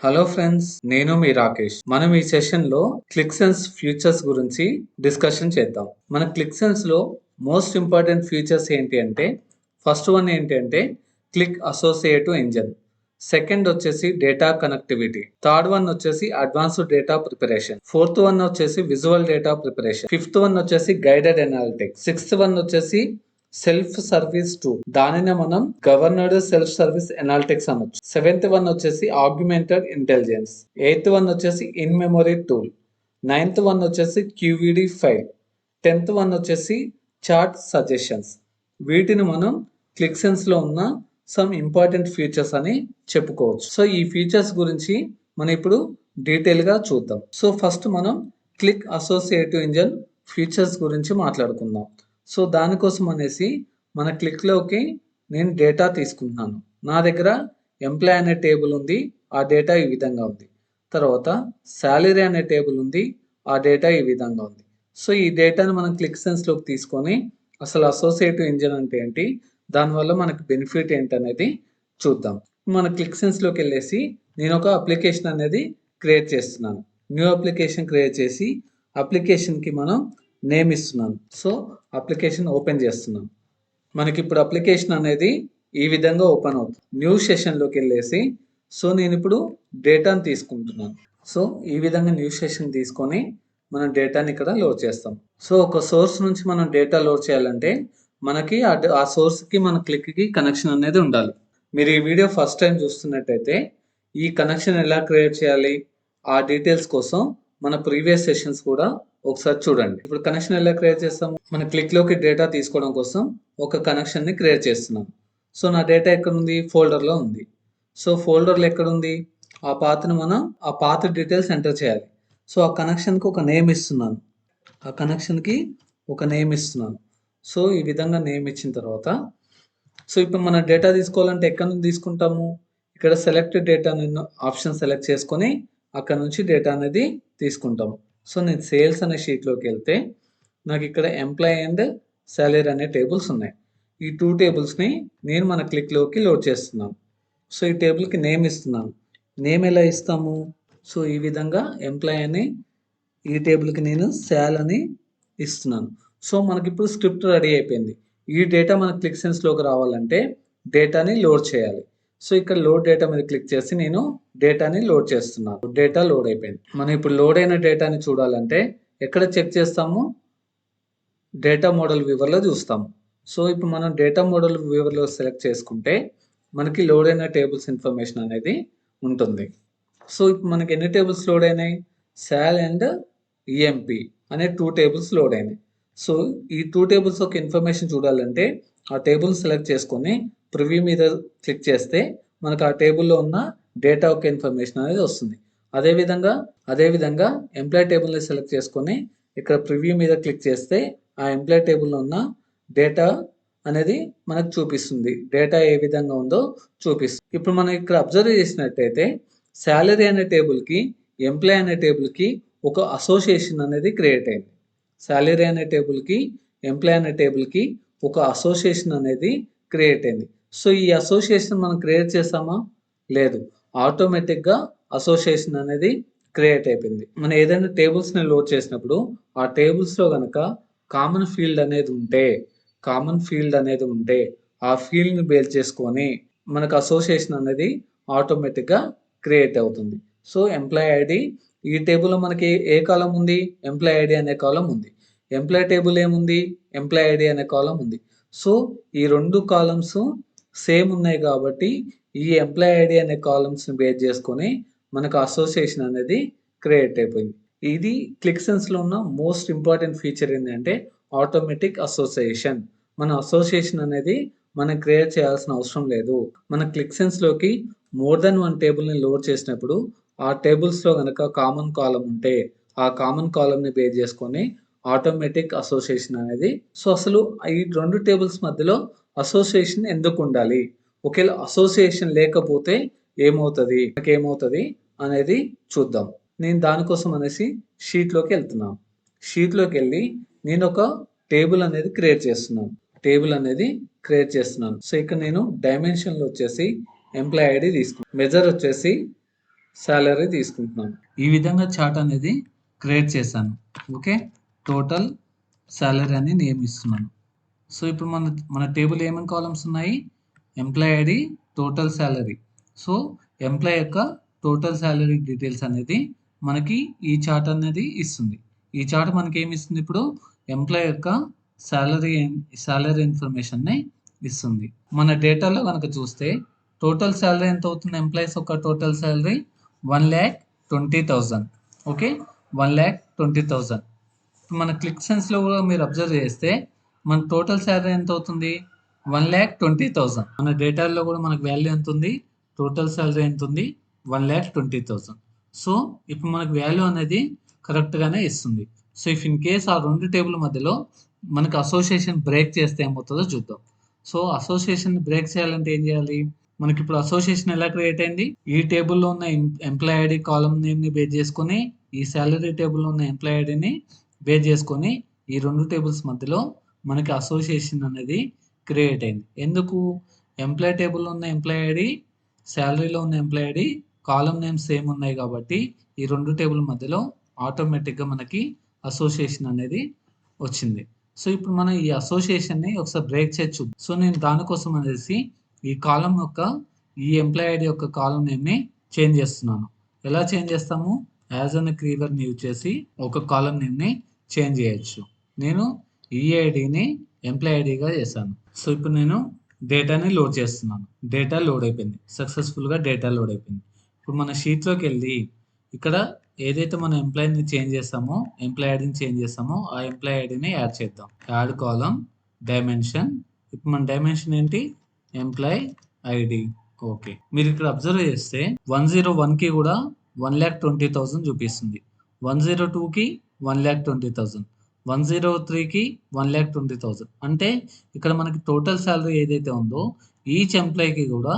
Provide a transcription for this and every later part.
Hello friends, నేను మీ రాకేష్. మనం ఈ సెషన్ లో క్లిక్సెన్స్ ఫ్యూచర్స్ గురించి డిస్కషన్ చేద్దాం. మన క్లిక్సెన్స్ లో మోస్ట్ ఇంపార్టెంట్ ఫీచర్స్ ఏంటి అంటే, ఫస్ట్ వన్ ఏంటి అంటే క్లిక్ అసోసియేటివ్ ఇంజన్, సెకండ్ వచ్చేసి డేటా కనెక్టివిటీ, థర్డ్ వన్ వచ్చేసి advanced data preparation, fourth one వచ్చేసి visual data preparation, fifth one వచ్చేసి గైడెడ్ అనాలిటిక్స్, సిక్స్త్ వన్ వచ్చేసి సెల్ఫ్ సర్వీస్ టూల్, దానినే మనం గవర్నర్డ్ సెల్ఫ్ సర్వీస్ అనాలిటిక్స్ అనొచ్చు. సెవెంత్ వన్ వచ్చేసి augmented intelligence, eighth one వచ్చేసి in memory tool, ninth one వచ్చేసి QVD file, tenth one వచ్చేసి chart suggestions. వీటిని మనం క్లిక్సెన్స్ లో ఉన్న సమ్ ఇంపార్టెంట్ ఫీచర్స్ అని చెప్పుకోవచ్చు. సో ఈ ఫీచర్స్ గురించి మనం ఇప్పుడు డీటెయిల్ గా చూద్దాం. సో ఫస్ట్ మనం క్లిక్ అసోసియేటివ్ ఇంజన్ ఫీచర్స్ గురించి మాట్లాడుకుందాం. సో దానికోసం అనేసి మన క్లిక్లోకి నేను డేటా తీసుకుంటున్నాను. నా దగ్గర ఎంప్లాయ్ అనే టేబుల్ ఉంది, ఆ డేటా ఈ విధంగా ఉంది. తర్వాత శాలరీ అనే టేబుల్ ఉంది, ఆ డేటా ఈ విధంగా ఉంది. సో ఈ డేటాను మనం క్లిక్ సెన్స్లోకి తీసుకొని అసలు అసోసియేటివ్ ఇంజిన్ అంటే ఏంటి, దానివల్ల మనకి బెనిఫిట్ ఏంటి అనేది చూద్దాం. మన క్లిక్ సెన్స్లోకి వెళ్ళేసి నేను ఒక అప్లికేషన్ అనేది క్రియేట్ చేస్తున్నాను. న్యూ అప్లికేషన్ క్రియేట్ చేసి అప్లికేషన్కి మనం నేమ్ ఇస్తున్నాను. సో అప్లికేషన్ ఓపెన్ చేస్తున్నాను. మనకి ఇప్పుడు అప్లికేషన్ అనేది ఈ విధంగా ఓపెన్ అవుతుంది. న్యూ సెషన్లోకి వెళ్ళేసి సో నేను ఇప్పుడు డేటాను తీసుకుంటున్నాను. సో ఈ విధంగా న్యూ సెషన్ తీసుకొని మనం డేటాని ఇక్కడ లోడ్ చేస్తాం. సో ఒక సోర్స్ నుంచి మనం డేటా లోడ్ చేయాలంటే మనకి ఆ సోర్స్కి మన క్లిక్కి కనెక్షన్ అనేది ఉండాలి. మీరు ఈ వీడియో ఫస్ట్ టైం చూస్తున్నట్టయితే ఈ కనెక్షన్ ఎలా క్రియేట్ చేయాలి ఆ డీటెయిల్స్ కోసం మన ప్రీవియస్ సెషన్స్ కూడా ఒకసారి చూడండి. ఇప్పుడు కనెక్షన్ ఎలా క్రియేట్ చేస్తాము, మన క్లిక్లోకి డేటా తీసుకోవడం కోసం ఒక కనెక్షన్ని క్రియేట్ చేస్తున్నాను. సో నా డేటా ఎక్కడ ఉంది, ఫోల్డర్లో ఉంది. సో ఫోల్డర్లో ఎక్కడ ఉంది, ఆ పాత్ను మనం ఆ పాత్ డీటెయిల్స్ ఎంటర్ చేయాలి. సో ఆ కనెక్షన్కి ఒక నేమ్ ఇస్తున్నాను. ఆ కనెక్షన్కి ఒక నేమ్ ఇస్తున్నాను. సో ఈ విధంగా నేమ్ ఇచ్చిన తర్వాత సో ఇప్పుడు మనం డేటా తీసుకోవాలంటే ఎక్కడ నుంచి తీసుకుంటాము, ఇక్కడ సెలెక్ట్ డేటా నేను ఆప్షన్ సెలెక్ట్ చేసుకొని అక్కడ నుంచి డేటా అనేది తీసుకుంటాము. సో నేను సేల్స్ అనే షీట్లోకి వెళ్తే నాకు ఇక్కడ ఎంప్లాయ్ అండ్ శాలరీ అనే టేబుల్స్ ఉన్నాయి. ఈ టూ టేబుల్స్ని నేను మన క్లిక్లోకి లోడ్ చేస్తున్నాను. సో ఈ టేబుల్కి నేమ్ ఇస్తున్నాను. నేమ్ ఎలా ఇస్తాము, సో ఈ విధంగా ఎంప్లాయ్ అని ఈ టేబుల్కి నేను శాల్ అని ఇస్తున్నాను. సో మనకి ఇప్పుడు స్క్రిప్ట్ రెడీ అయిపోయింది. ఈ డేటా మన క్లిక్ సెన్స్లోకి రావాలంటే డేటాని లోడ్ చేయాలి. సో ఇక్కడ లోడ్ డేటా మీద క్లిక్ చేసి నేను డేటాని లోడ్ చేస్తున్నాను. డేటా లోడ్ అయిపోయింది. మనం ఇప్పుడు లోడ్ అయిన డేటాని చూడాలంటే ఎక్కడ చెక్ చేస్తాము, డేటా మోడల్ వ్యూవర్లో చూస్తాము. సో ఇప్పుడు మనం డేటా మోడల్ వ్యూవర్లో సెలెక్ట్ చేసుకుంటే మనకి లోడ్ అయిన టేబుల్స్ ఇన్ఫర్మేషన్ అనేది ఉంటుంది. సో ఇప్పుడు మనకి ఎన్ని టేబుల్స్ లోడ్ అయినాయి, శాల్ అండ్ ఈఎంపి అనే టూ టేబుల్స్ లోడ్ అయినాయి. సో ఈ టూ టేబుల్స్ ఒక ఇన్ఫర్మేషన్ చూడాలంటే ఆ టేబుల్ సెలెక్ట్ చేసుకొని ప్రివ్యూ మీద క్లిక్ చేస్తే మనకు ఆ టేబుల్లో ఉన్న డేటా యొక్క ఇన్ఫర్మేషన్ అనేది వస్తుంది. అదేవిధంగా ఎంప్లాయ్ టేబుల్ని సెలెక్ట్ చేసుకొని ఇక్కడ ప్రివ్యూ మీద క్లిక్ చేస్తే ఆ ఎంప్లాయ్ టేబుల్లో ఉన్న డేటా అనేది మనకు చూపిస్తుంది. డేటా ఏ విధంగా ఉందో చూపిస్తుంది. ఇప్పుడు మనం ఇక్కడ అబ్జర్వ్ చేసినట్టయితే శాలరీ అనే టేబుల్కి ఎంప్లాయ్ అనే టేబుల్కి ఒక అసోసియేషన్ అనేది క్రియేట్ అయింది. శాలరీ అనే టేబుల్కి ఎంప్లాయ్ అనే టేబుల్కి ఒక అసోసియేషన్ అనేది క్రియేట్ అయింది. సో ఈ అసోసియేషన్ మనం క్రియేట్ చేసామా, లేదు, ఆటోమేటిక్గా అసోసియేషన్ అనేది క్రియేట్ అయిపోయింది. మనం ఏదైనా టేబుల్స్ని లోడ్ చేసినప్పుడు ఆ టేబుల్స్లో కనుక కామన్ ఫీల్డ్ అనేది ఉంటే ఆ ఫీల్డ్ని బేస్ చేసుకొని మనకు అసోసియేషన్ అనేది ఆటోమేటిక్గా క్రియేట్ అవుతుంది. సో ఎంప్లాయ్ ఐడి ఈ టేబుల్లో మనకి ఏ కాలం ఉంది, ఎంప్లాయ్ ఐడి అనే కాలం ఉంది. ఎంప్లాయ్ టేబుల్ ఏముంది, ఎంప్లాయ్ ఐడి అనే కాలం ఉంది. సో ఈ రెండు కాలమ్స్ సేమ్ ఉన్నాయి కాబట్టి ఈ ఎంప్లాయ్ ఐడి అనే కాలమ్స్ని బేస్ చేసుకొని మనకు అసోసియేషన్ అనేది క్రియేట్ అయిపోయింది. ఇది క్లిక్ సెన్స్లో ఉన్న మోస్ట్ ఇంపార్టెంట్ ఫీచర్ ఏంటంటే ఆటోమేటిక్ అసోసియేషన్. మన అసోసియేషన్ అనేది మనం క్రియేట్ చేయాల్సిన అవసరం లేదు. మన క్లిక్ సెన్స్లోకి మోర్ దెన్ వన్ టేబుల్ని లోడ్ చేసినప్పుడు ఆ టేబుల్స్లో కనుక కామన్ కాలం ఉంటే ఆ కామన్ కాలంని బేస్ చేసుకొని ఆటోమేటిక్ అసోసియేషన్ అనేది. సో అసలు ఈ రెండు టేబుల్స్ మధ్యలో అసోసియేషన్ ఎందుకు ఉండాలి, ఒకవేళ అసోసియేషన్ లేకపోతే ఏమవుతుంది అనేది చూద్దాం. నేను దానికోసం అనేసి షీట్లోకి వెళ్తున్నాను. షీట్లోకి వెళ్ళి నేను ఒక టేబుల్ అనేది క్రియేట్ చేస్తున్నాను. సో ఇక్కడ నేను డైమెన్షన్లో వచ్చేసి ఎంప్లాయ్ ఐడి తీసుకున్నాను. మెజర్ వచ్చేసి సాలరీ తీసుకుంటున్నాను. ఈ విధంగా చార్ట్ అనేది క్రియేట్ చేశాను. ఓకే, టోటల్ సాలరీ అని నేమ్ ఇస్తున్నాను. సో ఇప్పుడు మన టేబుల్ ఏమేమి కాలమ్స్ ఉన్నాయి? Employee ID, total salary. So employee యొక్క టోటల్ సాలరీ డీటెయిల్స్ అనేది మనకి ఈ చార్ట్ అనేది ఇస్తుంది. ఈ చార్ట్ మనకి ఏమి ఇస్తుంది? ఇప్పుడు ఎంప్లాయ్ యొక్క సాలరీ ఇన్ఫర్మేషన్ని ఇస్తుంది. మన డేటాలో కనుక చూస్తే టోటల్ సాలరీ ఎంత అవుతుంది? ఎంప్లాయీస్ యొక్క టోటల్ సాలరీ 1,20,000. ఓకే, 1,20,000. మన క్లిక్ సెన్స్లో కూడా మీరు అబ్జర్వ్ చేస్తే మన టోటల్ సాలరీ ఎంత అవుతుంది? 1,20,000. మన డేటాలో కూడా మనకు వాల్యూ ఎంత ఉంది? టోటల్ సాలరీ ఎంత ఉంది? 1,20,000. సో ఇప్పుడు మనకు వాల్యూ అనేది కరెక్ట్గానే ఇస్తుంది. సో ఇఫ్ ఇన్ కేస్ ఆ రెండు టేబుల్ మధ్యలో మనకు అసోసియేషన్ బ్రేక్ చేస్తే ఏమవుతుందో చూద్దాం. సో అసోసియేషన్ బ్రేక్ చేయాలంటే ఏం చేయాలి? మనకి ఇప్పుడు అసోసియేషన్ ఎలా క్రియేట్ అయింది? ఈ టేబుల్లో ఉన్న ఎంప్లాయ్ ఐడి కాలమ్ నేమ్ని బేస్ చేసుకొని, ఈ సాలరీ టేబుల్లో ఉన్న ఎంప్లాయ్ ఐడిని బేస్ చేసుకొని ఈ రెండు టేబుల్స్ మధ్యలో మనకి అసోసియేషన్ అనేది క్రియేట్ అయింది. ఎందుకు? ఎంప్లాయ్ టేబుల్లో ఉన్న ఎంప్లాయ్ ఐడి, శాలరీలో ఉన్న employee ID, column names same ఉన్నాయి కాబట్టి ఈ రెండు టేబుల్ మధ్యలో ఆటోమేటిక్గా మనకి అసోసియేషన్ అనేది వచ్చింది. సో ఇప్పుడు మనం ఈ అసోసియేషన్ని ఒకసారి బ్రేక్ చేసి చూద్దాం. సో నేను దానికోసం అనేసి ఈ కాలం యొక్క ఈ ఎంప్లాయ్ ఐడి యొక్క కాలం నేమ్ని చేంజ్ చేస్తున్నాను. ఎలా చేంజ్ చేస్తాము? యాజ్ అన్ కీవర్డ్ని యూజ్ చేసి ఒక కాలం నేమ్ని చేంజ్ చేయొచ్చు. నేను ఈ ఐడిని ఎంప్లాయ్ ఐడిగా చేశాను. సో ఇప్పుడు నేను డేటాని లోడ్ చేస్తున్నాను. డేటా లోడ్ అయిపోయింది, సక్సెస్ఫుల్గా డేటా లోడ్ అయిపోయింది. ఇప్పుడు మన షీట్లోకి వెళ్ళి ఇక్కడ ఏదైతే మనం ఎంప్లాయీని చేంజ్ చేస్తామో, ఎంప్లాయ్ ఐడిని చేంజ్ చేస్తామో ఆ ఎంప్లాయ్ ఐడిని యాడ్ చేద్దాం. యాడ్ కాలం డైమెన్షన్. ఇప్పుడు మన డైమెన్షన్ ఏంటి? Employee ID. ఓకే, మీరు ఇక్కడ అబ్జర్వ్ చేస్తే 101కి కూడా 1,20,000 చూపిస్తుంది, 102కి 1,20,000, 103కి 1,20,000. అంటే ఇక్కడ మనకి టోటల్ శాలరీ ఏదైతే ఉందో ఈచ్ ఎంప్లాయీకి కూడా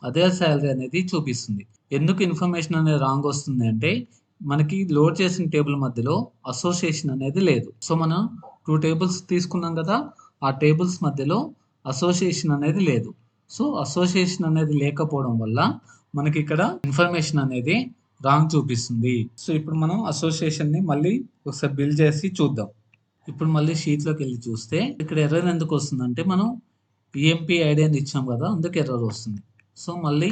అదే శాలరీ అనేది చూపిస్తుంది. ఎందుకు ఇన్ఫర్మేషన్ అనేది రాంగ్ వస్తుంది అంటే మనకి లోడ్ చేసిన టేబుల్ మధ్యలో అసోసియేషన్ అనేది లేదు. సో మనం 2 టేబుల్స్ తీసుకున్నాం కదా, ఆ టేబుల్స్ మధ్యలో అసోసియేషన్ అనేది లేదు. సో అసోసియేషన్ అనేది లేకపోవడం వల్ల మనకి ఇక్కడ ఇన్ఫర్మేషన్ అనేది రాంగ్ చూపిస్తుంది. సో ఇప్పుడు మనం అసోసియేషన్ని మళ్ళీ ఒకసారి బిల్డ్ చేసి చూద్దాం. ఇప్పుడు మళ్ళీ షీట్లోకి వెళ్ళి చూస్తే ఇక్కడ ఎర్రర్ ఎందుకు వస్తుందంటే మనం ఈఎంపీ ఐడి అని ఇచ్చాం కదా, అందుకు ఎర్రర్ వస్తుంది. సో మళ్ళీ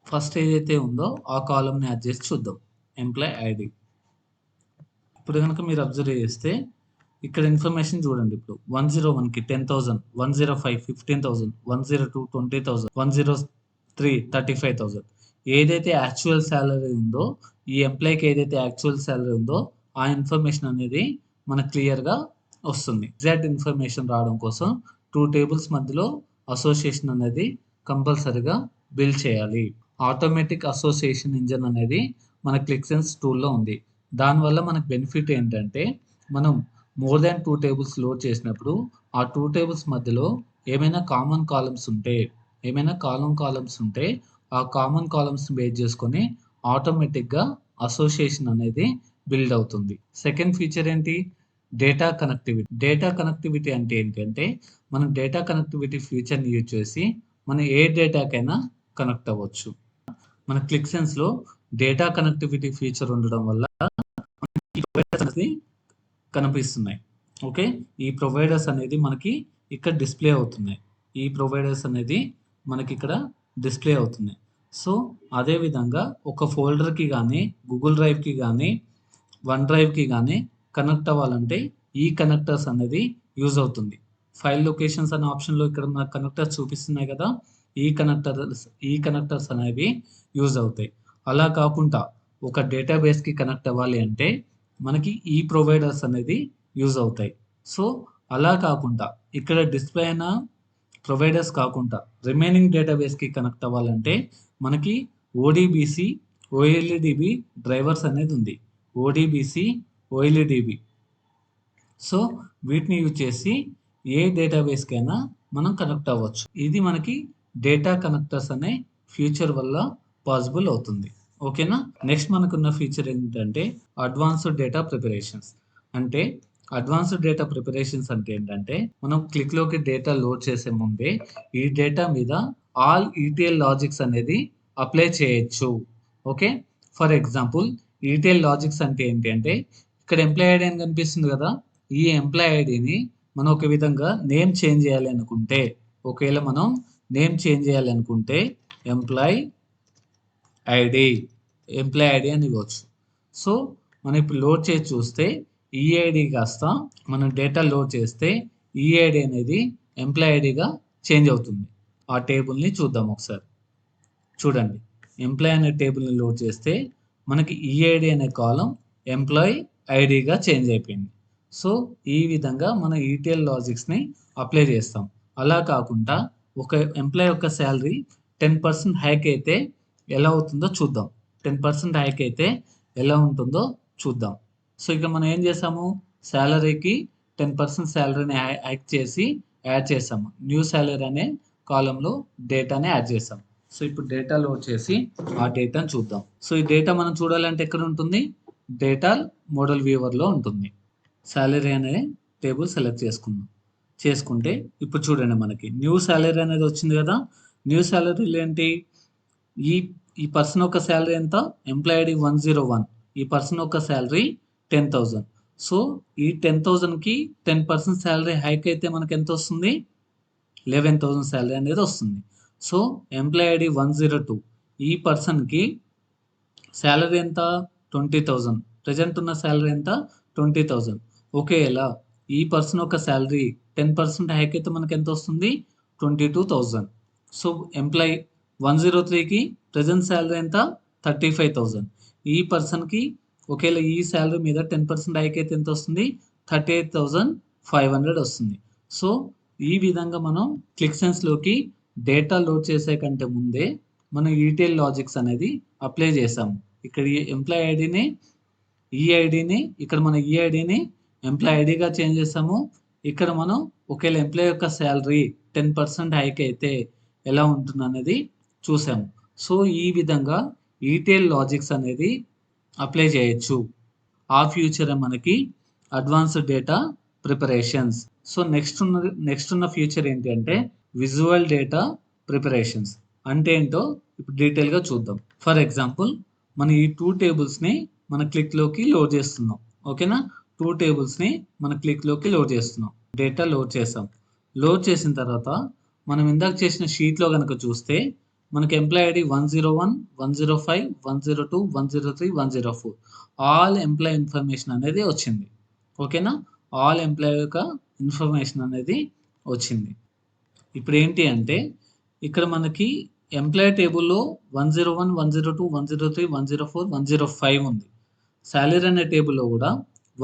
ఫస్ట్ ఏదైతే ఉందో ఆ కాలమ్ని యాడ్ చేసి చూద్దాం, ఎంప్లాయ్ ఐడి. ఇప్పుడు కనుక మీరు అబ్జర్వ్ చేస్తే ఇక్కడ ఇన్ఫర్మేషన్ చూడండి. ఇప్పుడు 101కి 10,000, 105 15,000, 102 20,000, 103 35,000. ఏదైతే యాక్చువల్ శాలరీ ఉందో, ఈ ఎంప్లాయ్కి ఏదైతే యాక్చువల్ శాలరీ ఉందో ఆ ఇన్ఫర్మేషన్ అనేది మనకు క్లియర్గా వస్తుంది. ఎగ్జాక్ట్ ఇన్ఫర్మేషన్ రావడం కోసం 2 టేబుల్స్ మధ్యలో అసోసియేషన్ అనేది కంపల్సరీగా బిల్డ్ చేయాలి. ఆటోమేటిక్ అసోసియేషన్ ఇంజన్ అనేది మన క్లిక్సెన్స్ టూల్లో ఉంది. దానివల్ల మనకు బెనిఫిట్ ఏంటంటే మనం మోర్ దాన్ 2 టేబుల్స్ లోడ్ చేసినప్పుడు ఆ 2 టేబుల్స్ మధ్యలో ఏమైనా కామన్ కాలమ్స్ ఉంటే ఆ కామన్ కాలమ్స్ బేస్ చేసుకొని ఆటోమేటిక్గా అసోసియేషన్ అనేది బిల్డ్ అవుతుంది. సెకండ్ ఫీచర్ ఏంటి? Data connectivity. డేటా కనెక్టివిటీ అంటే ఏంటంటే మనం డేటా కనెక్టివిటీ ఫీచర్ని యూజ్ చేసి మనం ఏ డేటాకైనా కనెక్ట్ అవ్వచ్చు. మన క్లిక్సెన్స్లో డేటా కనెక్టివిటీ ఫీచర్ ఉండడం వల్ల ఈ ప్రొవైడర్స్ అనేది కనిపిస్తున్నాయి. ఓకే, ఈ ప్రొవైడర్స్ అనేది మనకి ఇక్కడ డిస్ప్లే అవుతున్నాయి. ఈ ప్రొవైడర్స్ అనేది మనకి ఇక్కడ డిస్ప్లే అవుతున్నాయి. సో అదేవిధంగా ఒక ఫోల్డర్కి కానీ, గూగుల్ డ్రైవ్కి కానీ, వన్ డ్రైవ్కి కానీ కనెక్ట్ అవ్వాలంటే ఈ కనెక్టర్స్ అనేది యూజ్ అవుతుంది. ఫైల్ లొకేషన్స్ అనే ఆప్షన్లో ఇక్కడ మనకు కనెక్టర్స్ చూపిస్తున్నాయి కదా, ఈ కనెక్టర్స్ అనేవి యూజ్ అవుతాయి. అలా కాకుండా ఒక డేటాబేస్కి కనెక్ట్ అవ్వాలి అంటే మనకి ఈ ప్రొవైడర్స్ అనేది యూజ్ అవుతాయి. సో అలా కాకుండా ఇక్కడ డిస్ప్లే అయిన ప్రొవైడర్స్ కాకుండా రిమైనింగ్ డేటాబేస్కి కనెక్ట్ అవ్వాలంటే మనకి ఓడిబిసి, ఓఎల్ఈడిబి డ్రైవర్స్ అనేది ఉంది. ఓడిబిసి, ఓఎల్ఈడిబి. సో వీటిని యూజ్ చేసి ఏ డేటాబేస్కైనా మనం కనెక్ట్ అవ్వచ్చు. ఇది మనకి డేటా కనెక్టర్స్ అనే ఫీచర్ వల్ల పాసిబుల్ అవుతుంది. ఓకేనా? నెక్స్ట్ మనకున్న ఫీచర్ ఏంటంటే అడ్వాన్స్డ్ డేటా ప్రిపరేషన్స్. అంటే అడ్వాన్స్డ్ డేటా ప్రిపరేషన్స్ అంటే ఏంటంటే మనం క్లిక్లోకి డేటా లోడ్ చేసే ముందే ఈ డేటా మీద ఆల్ ఈటీఎల్ లాజిక్స్ అనేది అప్లై చేయొచ్చు. Okay. For example ETL logics అంటే ఏంటి అంటే ఇక్కడ ఎంప్లాయ్ ఐడి అని కనిపిస్తుంది కదా, ఈ ఎంప్లాయ్ ఐడిని మనం ఒక విధంగా నేమ్ చేంజ్ చేయాలి అనుకుంటే, ఒకవేళ మనం నేమ్ చేంజ్ చేయాలి అనుకుంటే ఎంప్లాయ్ ఐడి అని ఇవ్వచ్చు. సో మనం ఇప్పుడు లోడ్ చేసి చూస్తే ఈఐడి కాస్త మనం డేటా లోడ్ చేస్తే ఈఐడి అనేది ఎంప్లాయ్ ఐడిగా చేంజ్ అవుతుంది. ఆ టేబుల్ని చూద్దాం ఒకసారి. చూడండి, ఎంప్లాయ్ అనే టేబుల్ని లోడ్ చేస్తే మనకి ఈఐడి అనే కాలం ఎంప్లాయ్ ఐడిగా చేంజ్ అయిపోయింది. సో ఈ విధంగా మన ఈటీఎల్ లాజిక్స్ని అప్లై చేస్తాం. అలా కాకుండా ఒక ఎంప్లాయ్ యొక్క శాలరీ 10% హైక్ అయితే ఎలా అవుతుందో చూద్దాం. 10% హైక్ అయితే ఎలా ఉంటుందో చూద్దాం. సో ఇక మనం ఏం చేసాము, శాలరీకి 10% శాలరీని హైక్ చేసి యాడ్ చేసాము. న్యూ శాలరీ అనే కాలంలో డేటాని యాడ్ చేసాం. సో ఇప్పుడు డేటా లోడ్ చేసి ఆ డేటాను చూద్దాం. సో ఈ డేటా మనం చూడాలంటే ఎక్కడ ఉంటుంది, డేటా మోడల్ వ్యూవర్లో ఉంటుంది. శాలరీ అనే టేబుల్ సెలెక్ట్ చేసుకుంటే ఇప్పుడు చూడండి, మనకి న్యూ శాలరీ అనేది వచ్చింది కదా. న్యూ శాలరీలు ఏంటి, ఈ ఈ పర్సన్ యొక్క శాలరీ ఎంత, ఎంప్లాయ్ ఐడి 101, ఈ పర్సన్ యొక్క శాలరీ 10,000. సో ఈ 10,000కి 10% శాలరీ హైక్ అయితే మనకి ఎంత వస్తుంది, 11,000 శాలరీ అనేది వస్తుంది. సో ఎంప్లాయ్ ఐడి 102, ఈ పర్సన్కి శాలరీ ఎంత, 20,000. ప్రజెంట్ ఉన్న శాలరీ ఎంత, 20,000. ఒకవేళ ఈ పర్సన్ యొక్క శాలరీ 10% హైక్ అయితే మనకి ఎంత వస్తుంది, 22,000. సో ఎంప్లాయ్ 103కి ప్రజెంట్ శాలరీ ఎంత, 35,000. ఈ పర్సన్కి ఒకవేళ ఈ శాలరీ మీద 10% హైక్ అయితే ఎంత వస్తుంది, 38,500 వస్తుంది. సో ఈ విధంగా మనం క్లిక్సెన్స్లోకి డేటా లోడ్ చేసే కంటే ముందే మనం ఈటీఎల్ లాజిక్స్ అనేది అప్లై చేసాము. ఇక్కడ ఈ ఎంప్లాయ్ ఐడిని ఇక్కడ మన ఈఐడిని ఎంప్లాయ్ ఐడిగా చేంజ్ చేసాము. ఇక్కడ మనం ఒకవేళ ఎంప్లాయ్ యొక్క శాలరీ 10% హైక్ అయితే ఎలా ఉంటుంది అనేది చూసాము. సో ఈ విధంగా ఈటీఎల్ లాజిక్స్ అనేది అప్లై చేయొచ్చు. ఆ ఫ్యూచర్ మనకి advanced data preparations. So next ఉన్న ఫ్యూచర్ ఏంటి అంటే విజువల్ డేటా ప్రిపరేషన్స్. అంటే ఏంటో ఇప్పుడు డీటెయిల్గా చూద్దాం. ఫర్ ఎగ్జాంపుల్ మనం ఈ 2 టేబుల్స్ని మన క్లిక్లోకి లోడ్ చేస్తున్నాం. ఓకేనా, 2 టేబుల్స్ని మన క్లిక్లోకి లోడ్ చేస్తున్నాం. డేటా లోడ్ చేసాం. లోడ్ చేసిన తర్వాత మనం ఇందాక చేసిన షీట్లో కనుక చూస్తే మనకి employee ID 101, 105, 102, 103, 104 all employee information అనేది వచ్చింది. ఓకేనా, ఆల్ ఎంప్లాయ్ యొక్క ఇన్ఫర్మేషన్ అనేది వచ్చింది. ఇప్పుడు ఏంటి అంటే ఇక్కడ మనకి ఎంప్లాయ్ టేబుల్లో 101, 102, 103, 104, 105 ఉంది. శాలరీ అనే టేబుల్లో కూడా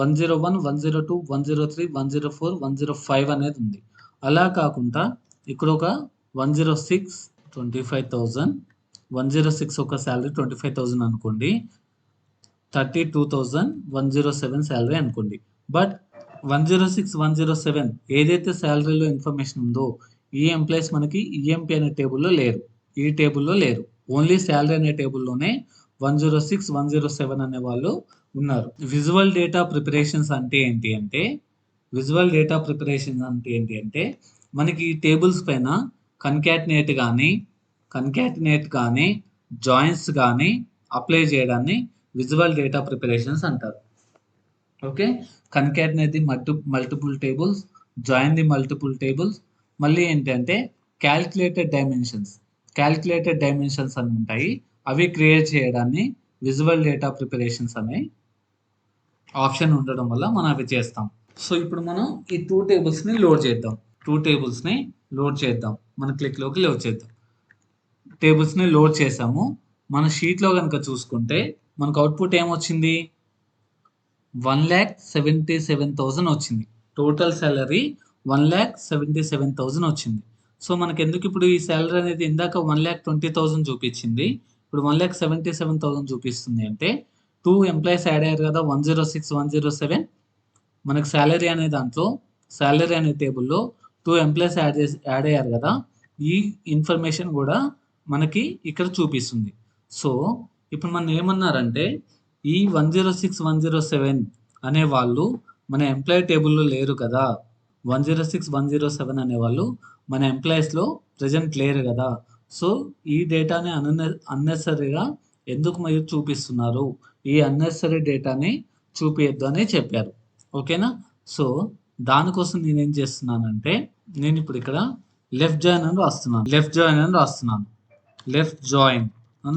101, 102, 103, 104, 105 అనేది ఉంది. అలా కాకుండా ఇక్కడ ఒక 106, 25,000, 106 ఒక శాలరీ 25,000 అనుకోండి, 32,107 శాలరీ అనుకోండి. బట్ 106, 107 ఏదైతే శాలరీలో ఇన్ఫర్మేషన్ ఉందో ఈ ఎంప్లాయీస్ మనకి ఈఎంపీ అనే టేబుల్లో లేరు, ఈ టేబుల్లో లేరు. ఓన్లీ శాలరీ అనే టేబుల్లోనే 106, 107 అనే వాళ్ళు ఉన్నారు. విజువల్ డేటా ప్రిపరేషన్స్ అంటే ఏంటి అంటే మనకి ఈ టేబుల్స్ పైన కన్కాటినేట్ కానీ జాయిన్స్ కానీ అప్లై చేయడాన్ని విజువల్ డేటా ప్రిపరేషన్స్ అంటారు. Okay, concatenate the multiple tables, join the multiple tables, మళ్ళీ ఏంటంటే క్యాల్కులేటెడ్ డైమెన్షన్స్ అని ఉంటాయి, అవి క్రియేట్ చేయడాన్ని విజువల్ డేటా ప్రిపరేషన్స్ అనే ఆప్షన్ ఉండడం వల్ల మనం అవి చేస్తాం. సో ఇప్పుడు మనం ఈ 2 టేబుల్స్ని లోడ్ చేద్దాం. మన క్లిక్లోకి లోడ్ చేద్దాం. టేబుల్స్ని లోడ్ చేసాము. మన షీట్లో కనుక చూసుకుంటే మనకు అవుట్పుట్ ఏమొచ్చింది, 1,77,000 వచ్చింది. టోటల్ శాలరీ 1,77,000 వచ్చింది. సో మనకి ఎందుకు ఇప్పుడు ఈ శాలరీ అనేది ఇందాక 1,20,000 చూపించింది, ఇప్పుడు 1,77,000 చూపిస్తుంది అంటే 2 ఎంప్లాయీస్ యాడ్ అయ్యారు కదా, 106, 107. మనకి శాలరీ అనే దాంట్లో శాలరీ అనే టేబుల్లో 2 ఎంప్లాయీస్ యాడ్ అయ్యారు కదా, ఈ ఇన్ఫర్మేషన్ కూడా మనకి ఇక్కడ చూపిస్తుంది. సో ఇప్పుడు మనం ఏమన్నారంటే ఈ 106, 107 అనే వాళ్ళు మన ఎంప్లాయీ టేబుల్లో లేరు కదా, 106, 107 అనే వాళ్ళు మన ఎంప్లాయీస్లో ప్రజెంట్ లేరు కదా. సో ఈ డేటాని అన్నెసరీగా ఎందుకు మీరు చూపిస్తున్నారు, ఈ అన్నెసరీ డేటాని చూపించద్దు అని చెప్పారు. ఓకేనా? సో దానికోసం నేనేం చేస్తున్నానంటే నేను ఇప్పుడు ఇక్కడ లెఫ్ట్ జాయిన్ అని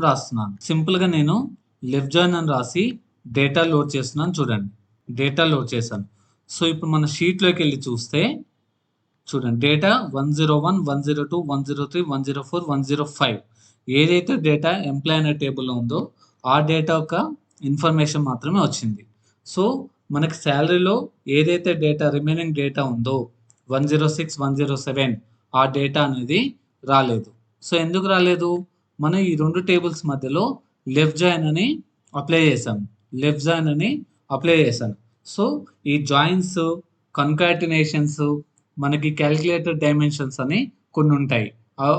రాస్తున్నాను. సింపుల్గా నేను లెఫ్ట్ జాయిన్ అని రాసి డేటా లోడ్ చేస్తున్నాను. చూడండి, డేటా లోడ్ చేశాను. సో ఇప్పుడు మన షీట్లోకి వెళ్ళి చూస్తే చూడండి, డేటా 101, 102, 103, 104, 105 ఏదైతే డేటా ఎంప్లాయ్ అనే టేబుల్లో ఉందో ఆ డేటా యొక్క ఇన్ఫర్మేషన్ మాత్రమే వచ్చింది. సో మనకి శాలరీలో ఏదైతే డేటా రిమైనింగ్ డేటా ఉందో 106, 107 ఆ డేటా అనేది రాలేదు. సో ఎందుకు రాలేదు? మనం ఈ రెండు టేబుల్స్ మధ్యలో లెఫ్ట్ జాయిన్ అని అప్లై చేశాను. సో ఈ జాయిన్స్, కన్కాటినేషన్స్, మనకి క్యాలిక్యులేటెడ్ డైమెన్షన్స్ అని కొన్ని ఉంటాయి.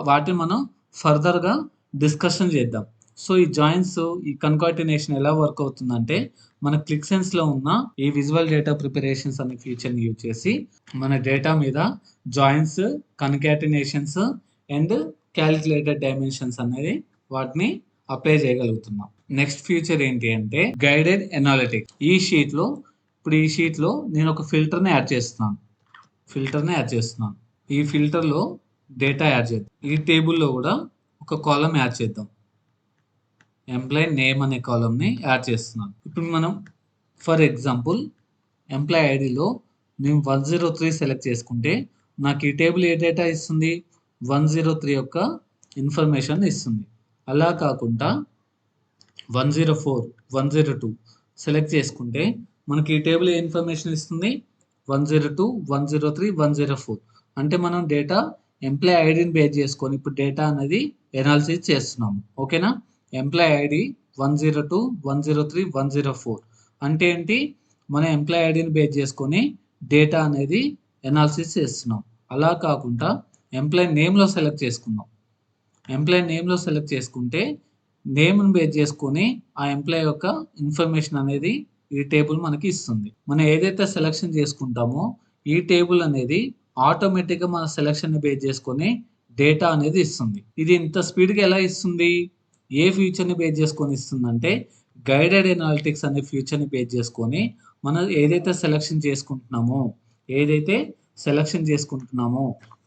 వాటిని మనం ఫర్దర్గా డిస్కషన్ చేద్దాం. సో ఈ జాయిన్స్, ఈ కన్కాటినేషన్ ఎలా వర్క్ అవుతుందంటే మన క్లిక్సెన్స్లో ఉన్న ఈ విజువల్ డేటా ప్రిపరేషన్స్ అనే ఫీచర్ని యూజ్ చేసి మన డేటా మీద జాయిన్స్, కన్కాటినేషన్స్ అండ్ క్యాలిక్యులేటెడ్ డైమెన్షన్స్ అనేది వాటిని అప్లై చేయగలుగుతున్నాం. నెక్స్ట్ ఫీచర్ ఏంటి అంటే గైడెడ్ ఎనాలిటిక్స్. ఈ షీట్లో నేను ఒక ఫిల్టర్ని యాడ్ చేస్తున్నాను. ఈ ఫిల్టర్లో డేటా యాడ్ చేద్దాం. ఈ టేబుల్లో కూడా ఒక కాలం యాడ్ చేద్దాం. ఎంప్లాయ్ నేమ్ అనే కాలంని యాడ్ చేస్తున్నాను. ఇప్పుడు మనం ఫర్ ఎగ్జాంపుల్ ఎంప్లాయ్ ఐడిలో నేను 103 సెలెక్ట్ చేసుకుంటే నాకు ఈ టేబుల్ ఏ డేటా ఇస్తుంది? 103 యొక్క ఇన్ఫర్మేషన్ ఇస్తుంది. అలా కాకుండా 104, 102 సెలెక్ట్ చేసుకుంటే మనకి ఈ టేబుల్ ఏ ఇన్ఫర్మేషన్ ఇస్తుంది? 102, 103, 104. అంటే మనం డేటా ఎంప్లాయ్ ఐడిని బేస్ చేసుకొని ఇప్పుడు డేటా అనేది ఎనాలిసిస్ చేస్తున్నాము. ఓకేనా? ఎంప్లాయ్ ఐడి 102, 103, 104 అంటే ఏంటి? మనం ఎంప్లాయ్ ఐడిని బేస్ చేసుకొని డేటా అనేది ఎనాలిసిస్ చేస్తున్నాం. అలా కాకుండా ఎంప్లాయ్ నేమ్లో సెలెక్ట్ చేసుకుంటే నేమ్ని బేస్ చేసుకొని ఆ ఎంప్లాయ్ యొక్క ఇన్ఫర్మేషన్ అనేది ఈ టేబుల్ మనకి ఇస్తుంది. మనం ఏదైతే సెలెక్షన్ చేసుకుంటామో ఈ టేబుల్ అనేది ఆటోమేటిక్గా మన సెలెక్షన్ని బేస్ చేసుకొని డేటా అనేది ఇస్తుంది. ఇది ఇంత స్పీడ్గా ఎలా ఇస్తుంది? ఏ ఫ్యూచర్ని బేస్ చేసుకొని ఇస్తుందంటే గైడెడ్ ఎనాలిటిక్స్ అనే ఫ్యూచర్ని బేస్ చేసుకొని మనం ఏదైతే సెలెక్షన్ చేసుకుంటున్నామో